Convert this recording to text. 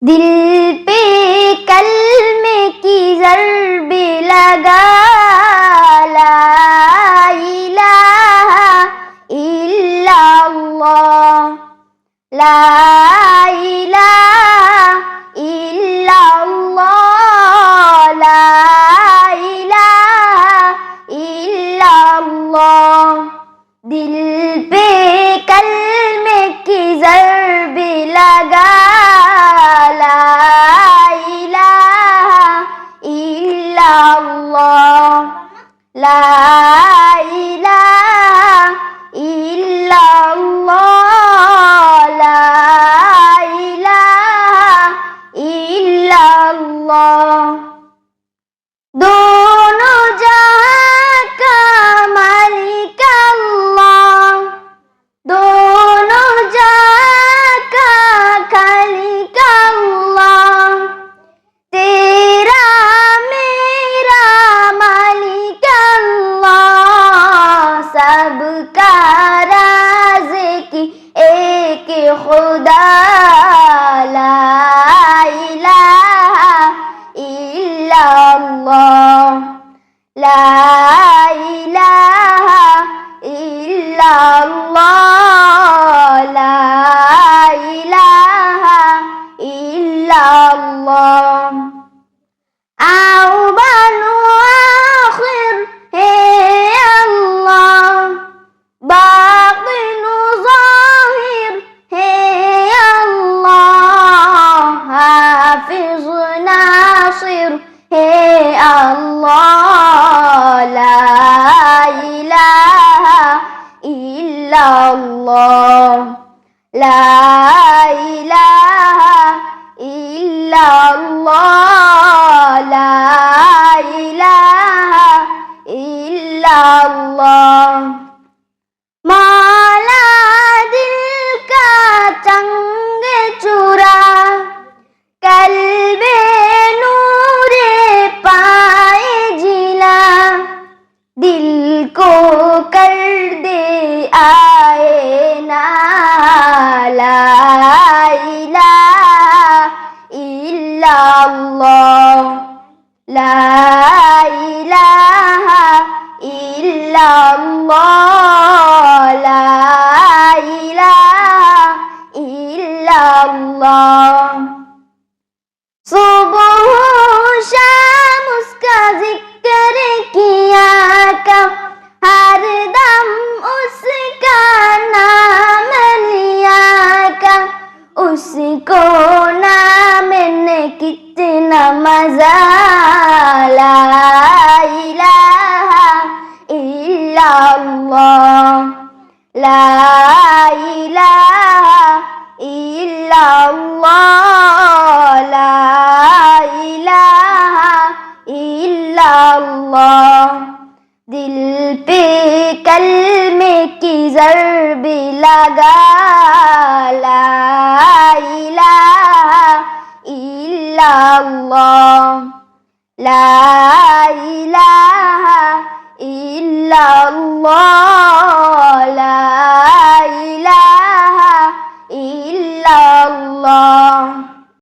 दिल पे कलमे की ज़रबे लगा, ला इलाहा इल्लल्लाह, ला इलाहा इल्लल्लाह, ला इलाहा इल्लल्लाह। दिल पे कलमे की ज़रबे लगा, ला इलाहा इल्लल्लाह, ला इलाहा इल्लल्लाह, ला इलाहा इल्लल्लाह। दोनों जहां का मालिक अल्लाह, दोनों जहां का खालिक अल्लाह, तेरा मेरा मालिक अल्लाह, सबका राज़िक़ एक खुदा, ला इलाहा इल्लल्लाह, ला इलाहा इल्लल्लाह, ला इलाहा इल्लल्लाह। अव्वल आखिर है अल्लाह, बातिन ज़ाहिर है अल्लाह, हाफिज़ नासिर है अल्लाह, ला इलाहा इल्लल्लाह, ला इलाहा इल्लल्लाह, ला इलाहा इल्लल्लाह। मौला दिल का तंग चुरा, कल्बे नूरे पाए जिला, दिल को कर दे आए ना, ला इलाहा इल्लल्लाह, ला इलाहा इल्लल्लाह, ला इलाहा इल्लल्लाह। सुबह शाम उसका जिक्र किया कर, हर दम उसका नाम लिया कर, उसको नाम में कितना मजा, ला इलाहा इल्लल्लाह, ला इलाहा इल्लल्लाह, ला इलाहा इल्लल्लाह। दिल पे कलमे की ज़रबे लगा, ला इलाहा इल्लल्लाह, ला इलाहा इल्लल्लाह, ला इलाहा इल्लल्लाह।